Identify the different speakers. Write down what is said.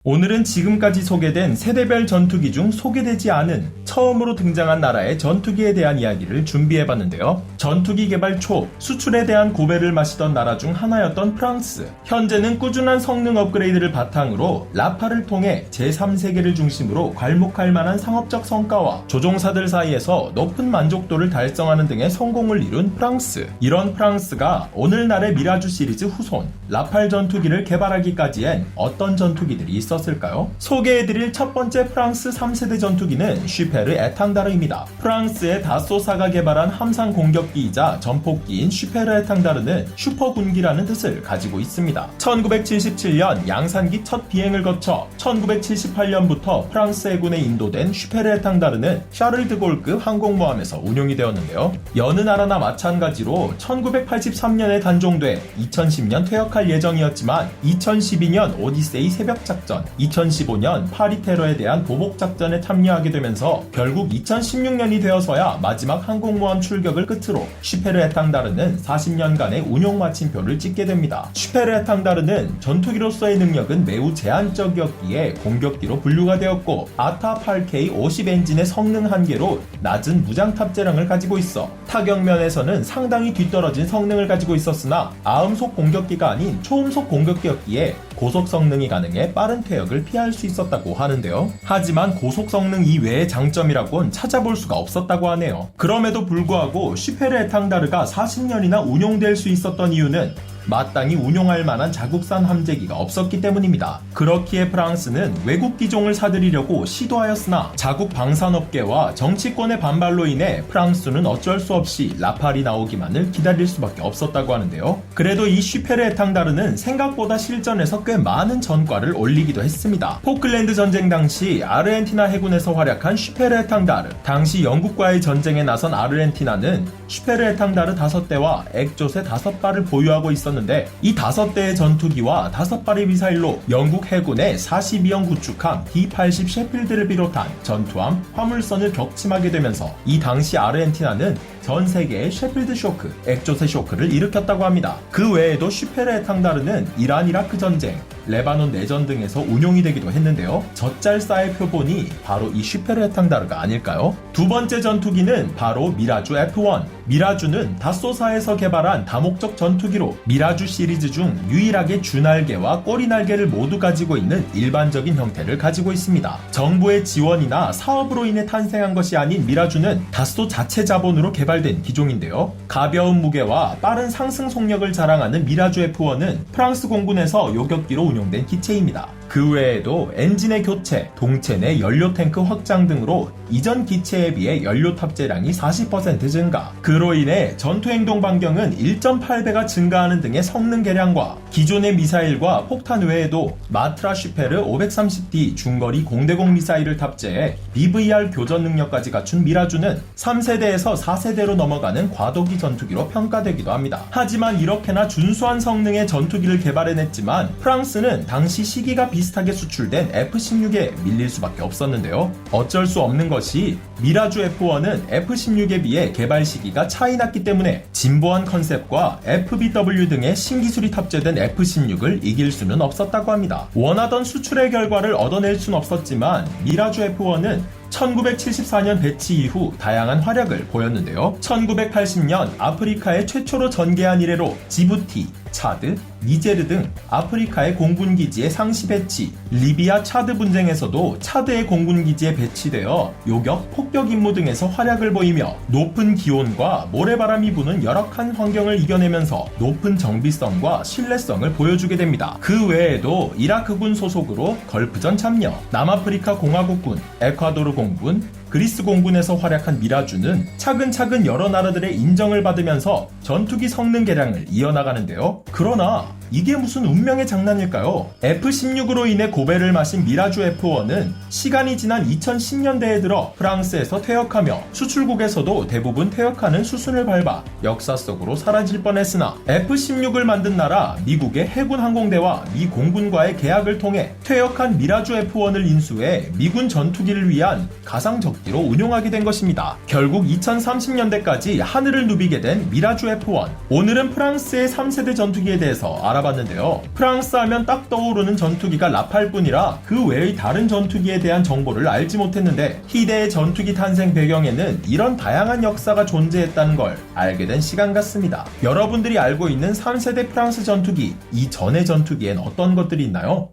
Speaker 1: 오늘은 지금까지 소개된 세대별 전투기 중 소개되지 않은 처음으로 등장한 나라의 전투기에 대한 이야기를 준비해봤는데요. 전투기 개발 초 수출에 대한 고배를 마시던 나라 중 하나였던 프랑스. 현재는 꾸준한 성능 업그레이드를 바탕으로 라팔을 통해 제3세계를 중심으로 괄목할 만한 상업적 성과와 조종사들 사이에서 높은 만족도를 달성하는 등의 성공을 이룬 프랑스. 이런 프랑스가 오늘날의 미라주 시리즈 후손 라팔 전투기를 개발하기까지엔 어떤 전투기들이 있었을까요? 소개해드릴 첫 번째 프랑스 3세대 전투기는 슈페르 에탕다르입니다. 프랑스의 다소사가 개발한 함상 공격기이자 전폭기인 슈페르 에탕다르는 슈퍼군기라는 뜻을 가지고 있습니다. 1977년 양산기 첫 비행을 거쳐 1978년부터 프랑스 해군에 인도된 슈페르 에탕다르는 샤를 드골급 항공모함에서 운용이 되었는데요. 여느 나라나 마찬가지로 1983년에 단종돼 2010년 퇴역할 예정이었지만 2012년 오디세이 새벽작전, 2015년 파리 테러에 대한 보복작전에 참여하게 되면서 결국 2016년이 되어서야 마지막 항공모함 출격을 끝으로 슈페르 에탕다르는 40년간의 운용 마침표를 찍게 됩니다. 슈페르 에탕다르는 전투기로서의 능력은 매우 제한적이었기에 공격기로 분류가 되었고 아타 8K 50 엔진의 성능 한계로 낮은 무장 탑재량을 가지고 있어 타격면에서는 상당히 뒤떨어진 성능을 가지고 있었으나 아음속 공격기가 아닌 초음속 공격기였기에 고속 성능이 가능해 빠른 퇴역을 피할 수 있었다고 하는데요. 하지만 고속 성능 이외의 장점이라곤 찾아볼 수가 없었다고 하네요. 그럼에도 불구하고 슈페르 에탕다르가 40년이나 운용될 수 있었던 이유는 마땅히 운용할 만한 자국산 함재기가 없었기 때문입니다. 그렇기에 프랑스는 외국 기종을 사들이려고 시도하였으나 자국 방산업계와 정치권의 반발로 인해 프랑스는 어쩔 수 없이 라팔이 나오기만을 기다릴 수밖에 없었다고 하는데요. 그래도 이 슈페르 에탕다르는 생각보다 실전에서 꽤 많은 전과를 올리기도 했습니다. 포클랜드 전쟁 당시 아르헨티나 해군에서 활약한 슈페르 에탕다르. 당시 영국과의 전쟁에 나선 아르헨티나는 슈페르 에탕다르 5대와 액조세 5발을 보유하고 있었는데 이 5대의 전투기와 5발의 미사일로 영국 해군의 42형 구축함 D-80 셰필드를 비롯한 전투함, 화물선을 격침하게 되면서 이 당시 아르헨티나는 전 세계의 셰필드 쇼크, 액조세 쇼크를 일으켰다고 합니다. 그 외에도 슈페르 에탕다르는 이란 이라크 전쟁, 레바논 내전 등에서 운용이 되기도 했는데요. 젖잘싸의 표본이 바로 이 슈페르 에탕다르가 아닐까요? 두 번째 전투기는 바로 미라주 F1. 미라주는 다소사에서 개발한 다목적 전투기로 미라주 시리즈 중 유일하게 주날개와 꼬리날개를 모두 가지고 있는 일반적인 형태를 가지고 있습니다. 정부의 지원이나 사업으로 인해 탄생한 것이 아닌 미라주는 다소 자체 자본으로 개발된 기종인데요. 가벼운 무게와 빠른 상승 속력을 자랑하는 미라주 F1은 프랑스 공군에서 요격기로 운용된 기체입니다. 그 외에도 엔진의 교체, 동체 내 연료 탱크 확장 등으로 이전 기체에 비해 연료 탑재량이 40% 증가, 그로 인해 전투 행동 반경은 1.8배가 증가하는 등의 성능 개량과 기존의 미사일과 폭탄 외에도 마트라 슈페르 530D 중거리 공대공 미사일을 탑재해 BVR 교전 능력까지 갖춘 미라주는 3세대에서 4세대로 넘어가는 과도기 전투기로 평가되기도 합니다. 하지만 이렇게나 준수한 성능의 전투기를 개발해냈지만 프랑스는 당시 시기가 비슷하게 수출된 F-16에 밀릴 수밖에 없었는데요. 어쩔 수 없는 것이 미라주 F1은 F-16에 비해 개발 시기가 차이 났기 때문에 진보한 컨셉과 FBW 등의 신기술이 탑재된 F-16을 이길 수는 없었다고 합니다. 원하던 수출의 결과를 얻어낼 수는 없었지만 미라주 F1은 1974년 배치 이후 다양한 활약을 보였는데요. 1980년 아프리카에 최초로 전개한 이래로 지부티, 차드, 니제르 등 아프리카의 공군기지에 상시 배치, 리비아 차드 분쟁에서도 차드의 공군기지에 배치되어 요격, 폭격 임무 등에서 활약을 보이며 높은 기온과 모래바람이 부는 열악한 환경을 이겨내면서 높은 정비성과 신뢰성을 보여주게 됩니다. 그 외에도 이라크군 소속으로 걸프전 참여, 남아프리카 공화국군, 에콰도르 공군, 그리스 공군에서 활약한 미라주는 차근차근 여러 나라들의 인정을 받으면서 전투기 성능 개량을 이어나가는데요. 그러나 이게 무슨 운명의 장난일까요? F-16으로 인해 고배를 마신 미라주 F1은 시간이 지난 2010년대에 들어 프랑스에서 퇴역하며 수출국에서도 대부분 퇴역하는 수순을 밟아 역사 속으로 사라질 뻔했으나 F-16을 만든 나라 미국의 해군 항공대와 미 공군과의 계약을 통해 퇴역한 미라주 F1을 인수해 미군 전투기를 위한 가상 적재 전투기로 운용하게 된 것입니다. 결국 2030년대까지 하늘을 누비게 된 미라주 F1. 오늘은 프랑스의 3세대 전투기에 대해서 알아봤는데요. 프랑스 하면 딱 떠오르는 전투기가 라팔뿐이라 그 외의 다른 전투기에 대한 정보를 알지 못했는데 희대의 전투기 탄생 배경에는 이런 다양한 역사가 존재했다는 걸 알게 된 시간 같습니다. 여러분들이 알고 있는 3세대 프랑스 전투기, 이 전의 전투기엔 어떤 것들이 있나요?